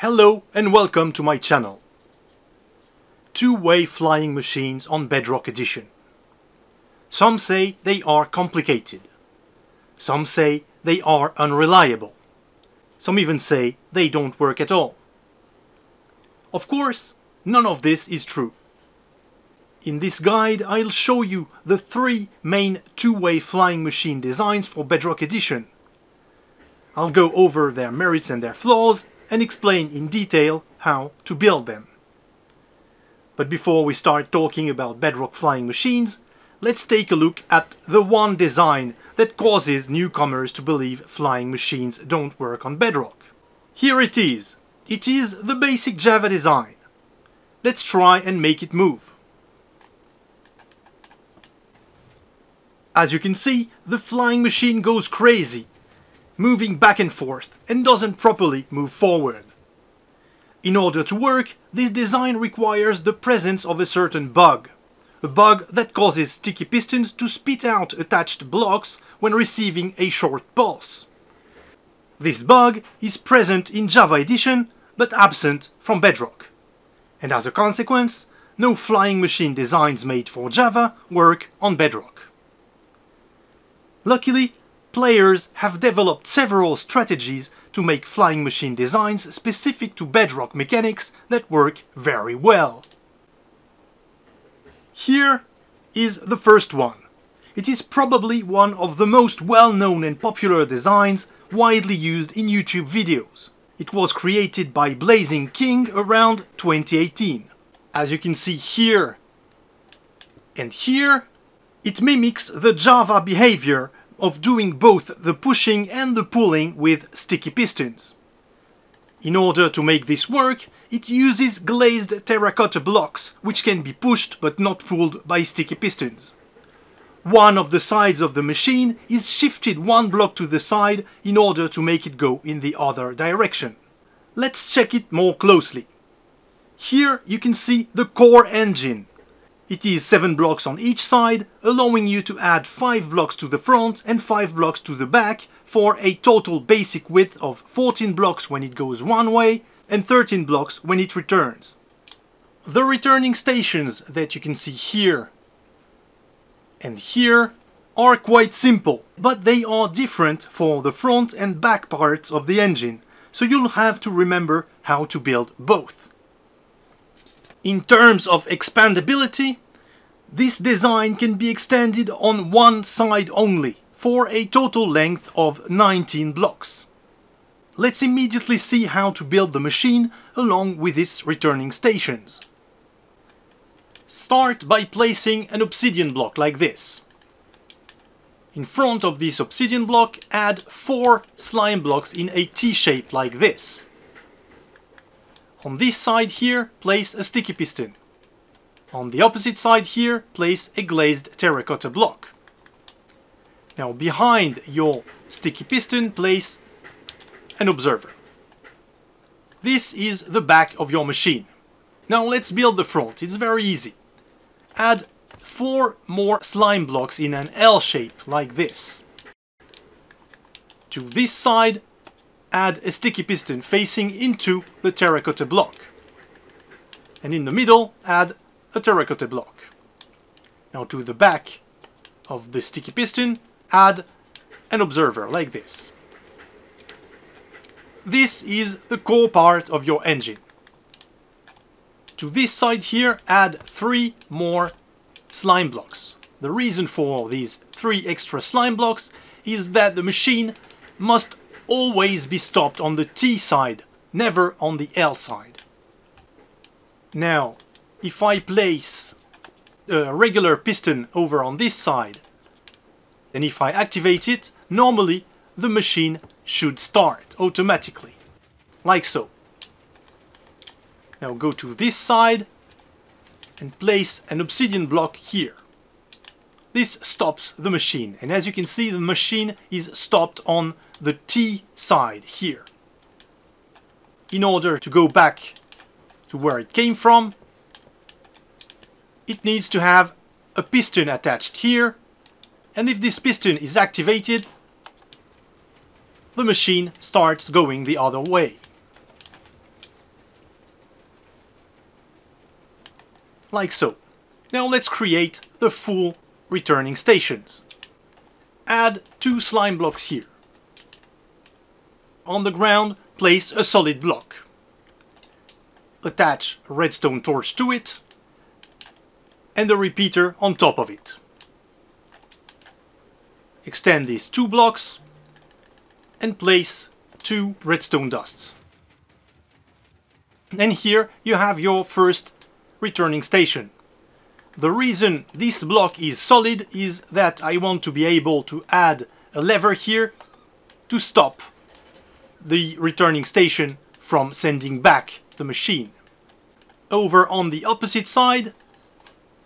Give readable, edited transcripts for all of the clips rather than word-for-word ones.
Hello and welcome to my channel. Two-way flying machines on Bedrock Edition. Some say they are complicated. Some say they are unreliable. Some even say they don't work at all. Of course, none of this is true. In this guide, I'll show you the three main two-way flying machine designs for Bedrock Edition. I'll go over their merits and their flaws and explain in detail how to build them. But before we start talking about Bedrock flying machines, let's take a look at the one design that causes newcomers to believe flying machines don't work on Bedrock. Here it is. It is the basic Java design. Let's try and make it move. As you can see, the flying machine goes crazy, moving back and forth, and doesn't properly move forward. In order to work, this design requires the presence of a certain bug. A bug that causes sticky pistons to spit out attached blocks when receiving a short pulse. This bug is present in Java Edition, but absent from Bedrock. And as a consequence, no flying machine designs made for Java work on Bedrock. Luckily, players have developed several strategies to make flying machine designs specific to Bedrock mechanics that work very well. Here is the first one. It is probably one of the most well-known and popular designs widely used in YouTube videos. It was created by Blazing King around 2018. As you can see here and here, it mimics the Java behavior of doing both the pushing and the pulling with sticky pistons. In order to make this work, it uses glazed terracotta blocks, which can be pushed but not pulled by sticky pistons. One of the sides of the machine is shifted one block to the side in order to make it go in the other direction. Let's check it more closely. Here you can see the core engine. It is 7 blocks on each side, allowing you to add 5 blocks to the front and 5 blocks to the back for a total basic width of 14 blocks when it goes one way and 13 blocks when it returns. The returning stations that you can see here and here are quite simple, but they are different for the front and back parts of the engine, so you'll have to remember how to build both. In terms of expandability, this design can be extended on one side only, for a total length of 19 blocks. Let's immediately see how to build the machine along with its returning stations. Start by placing an obsidian block like this. In front of this obsidian block, add 4 slime blocks in a T-shape like this. On this side here, place a sticky piston. On the opposite side here, place a glazed terracotta block. Now behind your sticky piston, place an observer. This is the back of your machine. Now let's build the front. It's very easy. Add 4 more slime blocks in an L shape like this. To this side, add a sticky piston facing into the terracotta block. And in the middle, add a terracotta block. Now to the back of the sticky piston, add an observer like this. This is the core part of your engine. To this side here, add 3 more slime blocks. The reason for these 3 extra slime blocks is that the machine must always be stopped on the T side, never on the L side. Now, if I place a regular piston over on this side, and if I activate it, normally the machine should start automatically, like so. Now go to this side and place an obsidian block here. This stops the machine, and as you can see, the machine is stopped on the T side here. In order to go back to where it came from, it needs to have a piston attached here, and if this piston is activated, the machine starts going the other way. like so. Now let's create the full returning stations. Add 2 slime blocks here. On the ground, place a solid block. Attach a redstone torch to it and a repeater on top of it. Extend these 2 blocks and place 2 redstone dusts. And here you have your first returning station. The reason this block is solid is that I want to be able to add a lever here to stop the returning station from sending back the machine. Over on the opposite side,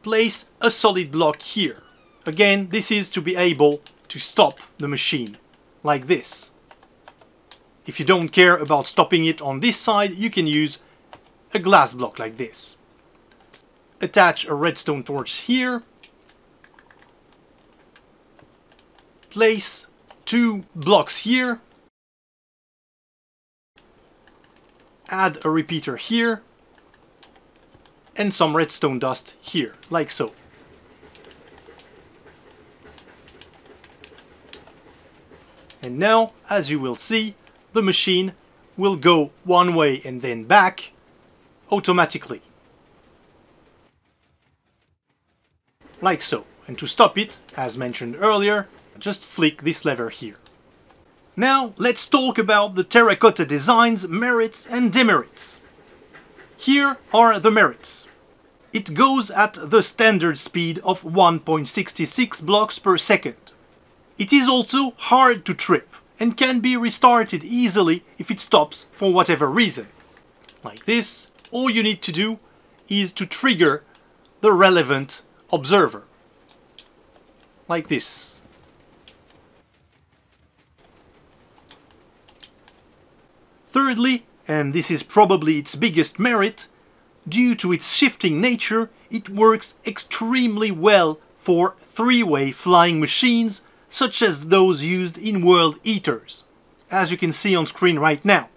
place a solid block here. Again, this is to be able to stop the machine, like this. If you don't care about stopping it on this side, you can use a glass block like this. Attach a redstone torch here. Place 2 blocks here. Add a repeater here. And some redstone dust here, like so. And now, as you will see, the machine will go one way and then back automatically. Like so. And to stop it, as mentioned earlier, just flick this lever here. Now let's talk about the Terracotta Design's merits and demerits. Here are the merits. It goes at the standard speed of 1.66 blocks per second. It is also hard to trip and can be restarted easily if it stops for whatever reason. Like this, all you need to do is to trigger the relevant observer. Like this. Thirdly, and this is probably its biggest merit, due to its shifting nature, it works extremely well for 3-way flying machines such as those used in World Eaters, as you can see on screen right now.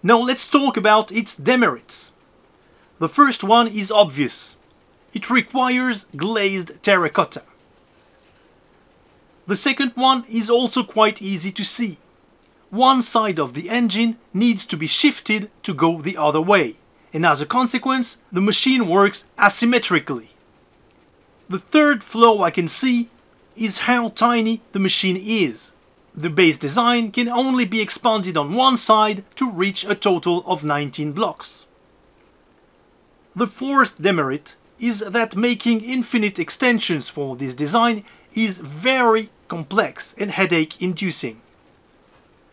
Now let's talk about its demerits. The first one is obvious. It requires glazed terracotta. The second one is also quite easy to see. One side of the engine needs to be shifted to go the other way, and as a consequence, the machine works asymmetrically. The third flaw I can see is how tiny the machine is. The base design can only be expanded on one side to reach a total of 19 blocks. The fourth demerit is that making infinite extensions for this design is very complex and headache-inducing.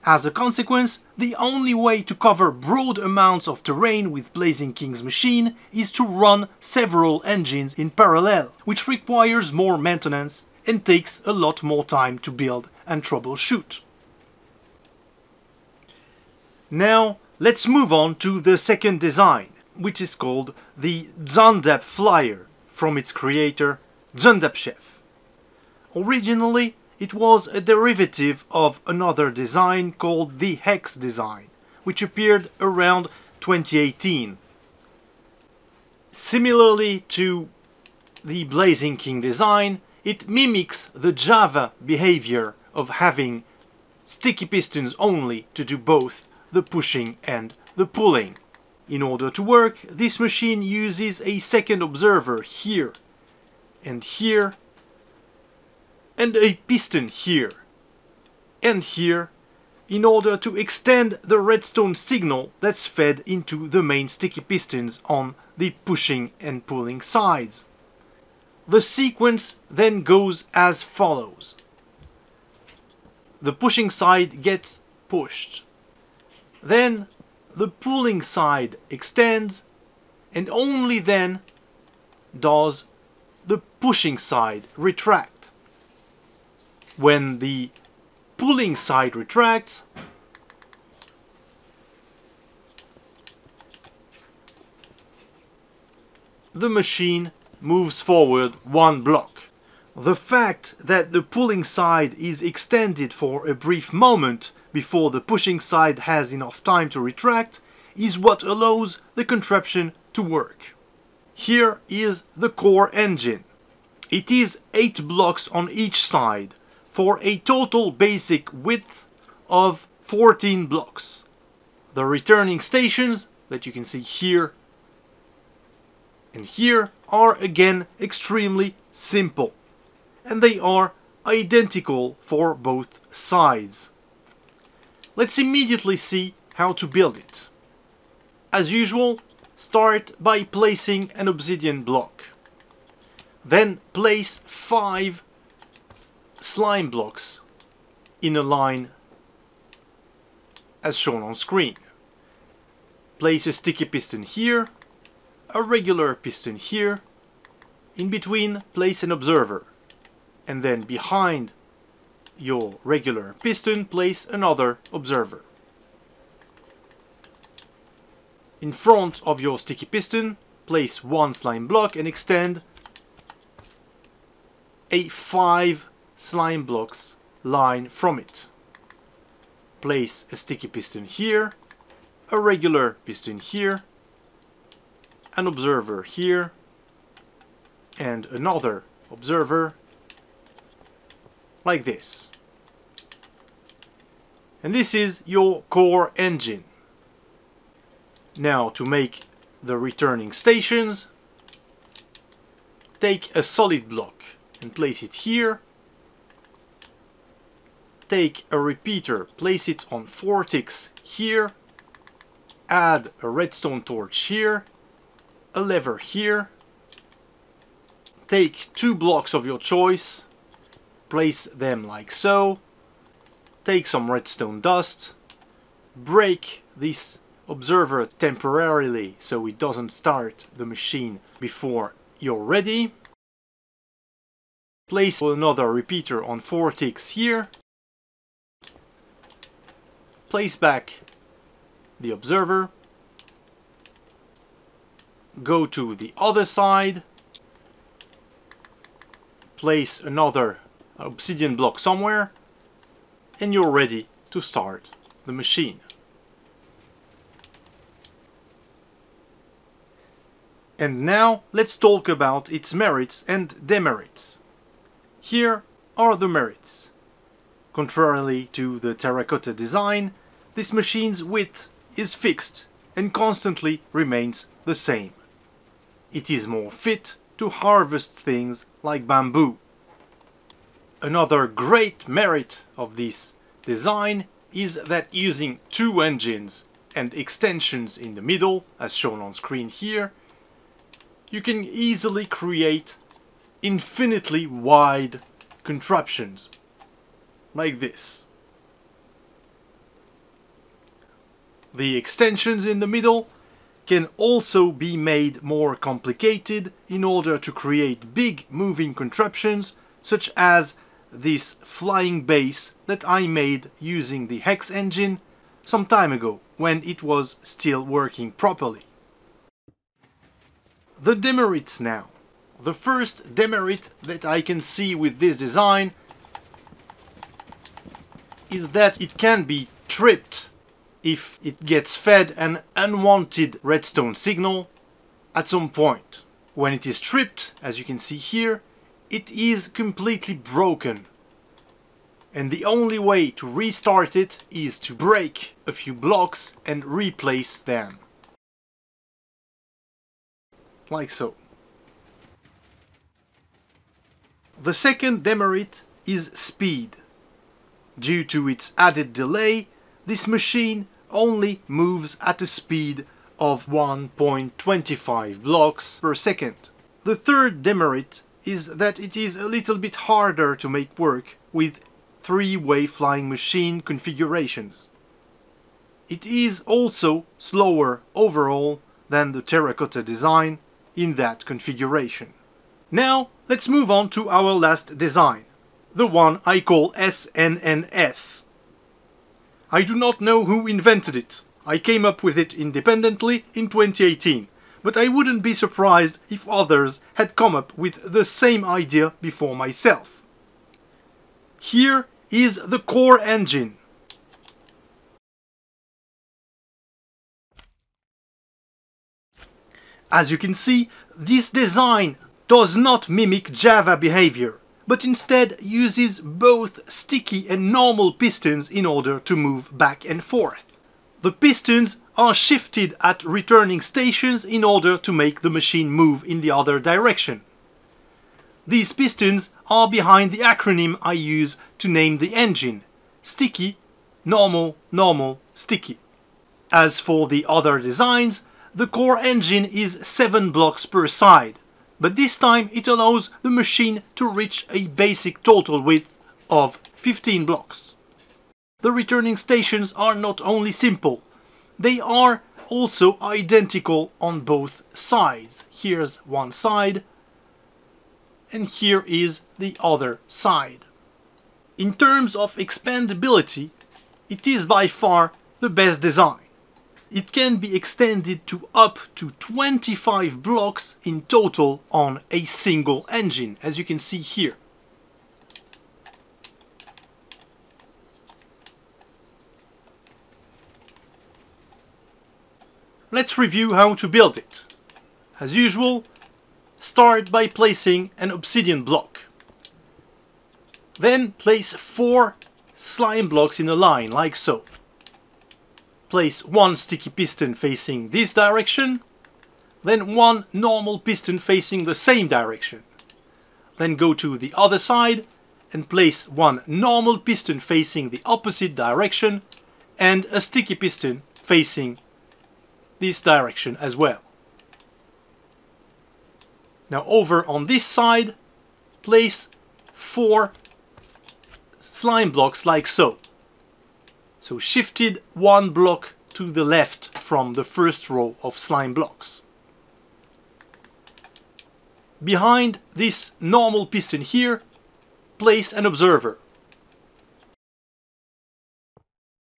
As a consequence, the only way to cover broad amounts of terrain with Blazing King's machine is to run several engines in parallel, which requires more maintenance and takes a lot more time to build and troubleshoot. Now, let's move on to the second design, which is called the Zundapp Flyer, from its creator, Zundappchef. Originally, it was a derivative of another design called the Hex design, which appeared around 2018. Similarly to the Blazing King design, it mimics the Java behavior of having sticky pistons only to do both the pushing and the pulling. In order to work, this machine uses a second observer here and here, and a piston here and here in order to extend the redstone signal that's fed into the main sticky pistons on the pushing and pulling sides. The sequence then goes as follows. The pushing side gets pushed. Then the pulling side extends, and only then does the pushing side retract. When the pulling side retracts, the machine moves forward one block. The fact that the pulling side is extended for a brief moment before the pushing side has enough time to retract is what allows the contraption to work. Here is the core engine. It is 8 blocks on each side for a total basic width of 14 blocks. The returning stations that you can see here and here are again extremely simple, and they are identical for both sides. Let's immediately see how to build it. As usual, start by placing an obsidian block. Then place 5 slime blocks in a line as shown on screen. Place a sticky piston here, a regular piston here. In between, place an observer. And then behind your regular piston, place another observer. In front of your sticky piston, place 1 slime block and extend a 5 slime blocks line from it. Place a sticky piston here, a regular piston here, an observer here, and another observer like this. And this is your core engine. Now, to make the returning stations, take a solid block and place it here. Take a repeater, place it on 4 ticks here. Add a redstone torch here, a lever here. Take 2 blocks of your choice, place them like so. Take some redstone dust, break this observer temporarily so it doesn't start the machine before you're ready. Place another repeater on 4 ticks here. Place back the observer. Go to the other side. Place another obsidian block somewhere. And you're ready to start the machine. And now let's talk about its merits and demerits. Here are the merits. Contrarily to the Terracotta design, this machine's width is fixed and constantly remains the same. It is more fit to harvest things like bamboo. Another great merit of this design is that using 2 engines and extensions in the middle, as shown on screen here, you can easily create infinitely wide contraptions like this. The extensions in the middle can also be made more complicated in order to create big moving contraptions, such as this flying base that I made using the Hex engine some time ago when it was still working properly. The demerits now. The first demerit that I can see with this design is that it can be tripped if it gets fed an unwanted redstone signal at some point. When it is tripped, as you can see here, it is completely broken. And the only way to restart it is to break a few blocks and replace them. Like so. The second demerit is speed. Due to its added delay, this machine only moves at a speed of 1.25 blocks per second. The third demerit is that it is a little bit harder to make work with 3-way flying machine configurations. It is also slower overall than the Terracotta design in that configuration. Now let's move on to our last design, the one I call SNNS. I do not know who invented it. I came up with it independently in 2018, but I wouldn't be surprised if others had come up with the same idea before myself. Here is the core engine. As you can see, this design does not mimic Java behavior, but instead uses both sticky and normal pistons in order to move back and forth. The pistons are shifted at returning stations in order to make the machine move in the other direction. These pistons are behind the acronym I use to name the engine: sticky, normal, normal, sticky. As for the other designs, the core engine is 7 blocks per side, but this time it allows the machine to reach a basic total width of 15 blocks. The returning stations are not only simple, they are also identical on both sides. Here's one side, and here is the other side. In terms of expandability, it is by far the best design. It can be extended to up to 25 blocks in total on a single engine, as you can see here. Let's review how to build it. As usual, start by placing an obsidian block. Then place 4 slime blocks in a line, like so. Place 1 sticky piston facing this direction, then 1 normal piston facing the same direction. Then go to the other side and place 1 normal piston facing the opposite direction and a sticky piston facing this direction as well. Now over on this side, place 4 slime blocks like so. So shifted 1 block to the left from the first row of slime blocks. Behind this normal piston here, place an observer.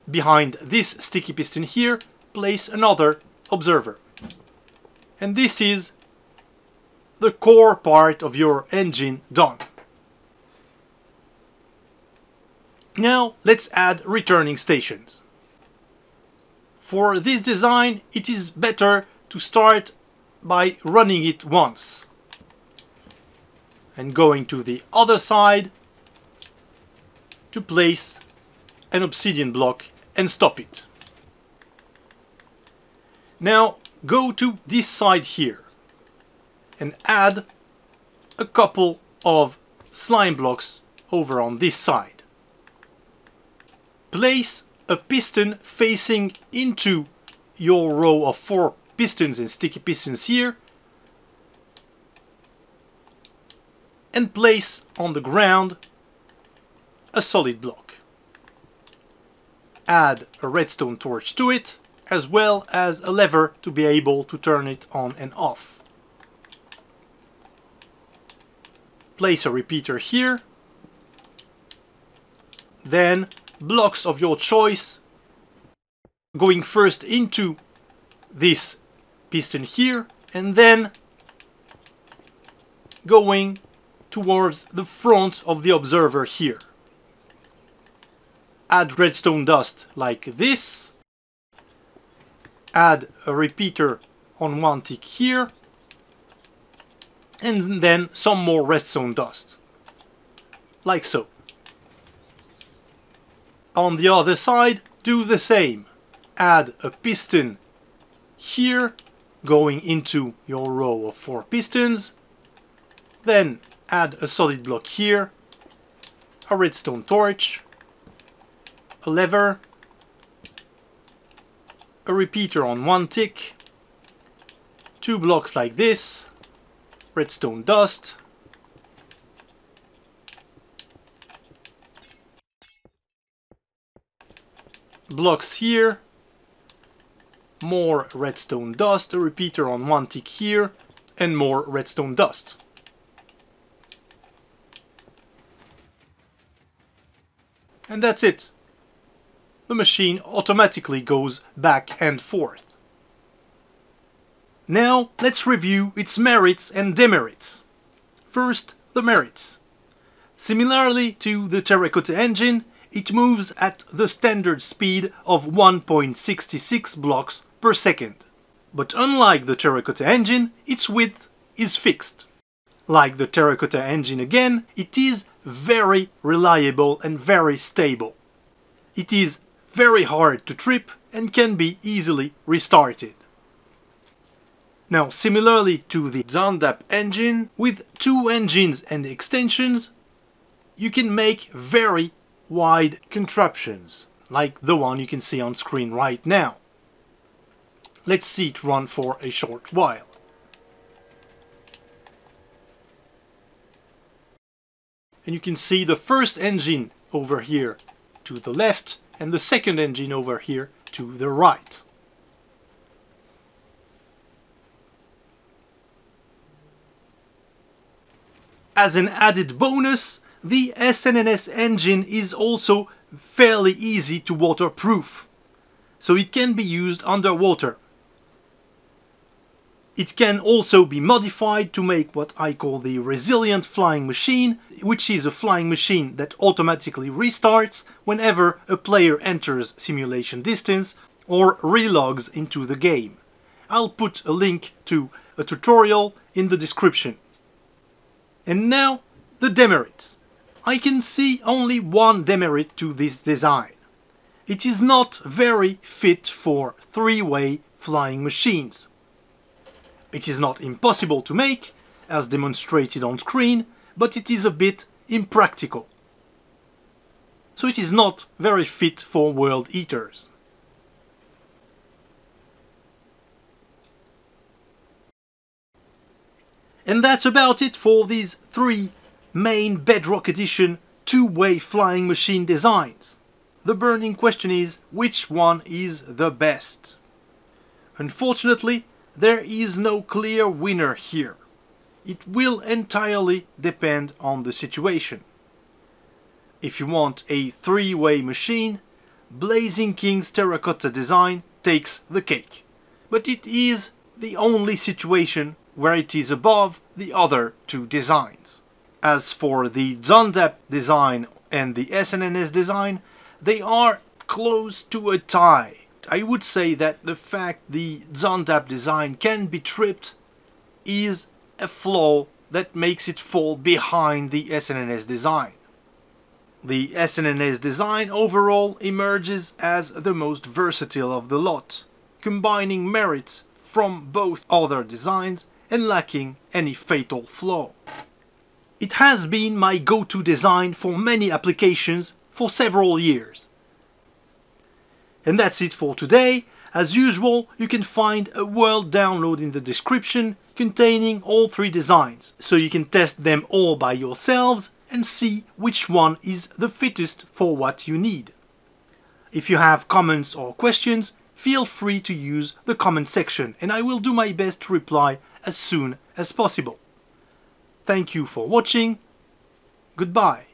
Behind this sticky piston here, place another observer. And this is the core part of your engine done. Now let's add returning stations. For this design, it is better to start by running it once and going to the other side to place an obsidian block and stop it. Now go to this side here and add a couple of slime blocks over on this side. Place a piston facing into your row of 4 pistons and sticky pistons here, and place on the ground a solid block. Add a redstone torch to it, as well as a lever to be able to turn it on and off. Place a repeater here, then blocks of your choice, going first into this piston here and then going towards the front of the observer here. Add redstone dust like this, add a repeater on one tick here, and then some more redstone dust, like so. On the other side, do the same. Add a piston here, going into your row of 4 pistons. Then add a solid block here, a redstone torch, a lever, a repeater on one tick, 2 blocks like this, redstone dust, blocks here, more redstone dust, a repeater on one tick here, and more redstone dust. And that's it. The machine automatically goes back and forth. Now let's review its merits and demerits. First, the merits. Similarly to the Terracotta engine, it moves at the standard speed of 1.66 blocks per second. But unlike the Terracotta engine, its width is fixed. Like the Terracotta engine again, it is very reliable and very stable. It is very hard to trip and can be easily restarted. Now, similarly to the Zundapp engine, with two engines and extensions, you can make very wide contraptions, like the one you can see on screen right now. Let's see it run for a short while. And you can see the first engine over here to the left and the second engine over here to the right. As an added bonus, the SNNS engine is also fairly easy to waterproof, so it can be used underwater. It can also be modified to make what I call the Resiliient flying machine, which is a flying machine that automatically restarts whenever a player enters simulation distance or relogs into the game. I'll put a link to a tutorial in the description. And now, the demerits. I can see only one demerit to this design. It is not very fit for three-way flying machines. It is not impossible to make, as demonstrated on screen, but it is a bit impractical. So it is not very fit for world eaters. And that's about it for these three main Bedrock Edition two-way flying machine designs. The burning question is, which one is the best? Unfortunately, there is no clear winner here. It will entirely depend on the situation. If you want a three-way machine, Blazing King's Terracotta design takes the cake. But it is the only situation where it is above the other two designs. As for the Zundapp design and the SNNS design, they are close to a tie. I would say that the fact the Zundapp design can be tripped is a flaw that makes it fall behind the SNNS design. The SNNS design overall emerges as the most versatile of the lot, combining merits from both other designs and lacking any fatal flaw. It has been my go-to design for many applications for several years. And that's it for today. As usual, you can find a world download in the description containing all three designs, so you can test them all by yourselves and see which one is the fittest for what you need. If you have comments or questions, feel free to use the comment section and I will do my best to reply as soon as possible. Thank you for watching. Goodbye.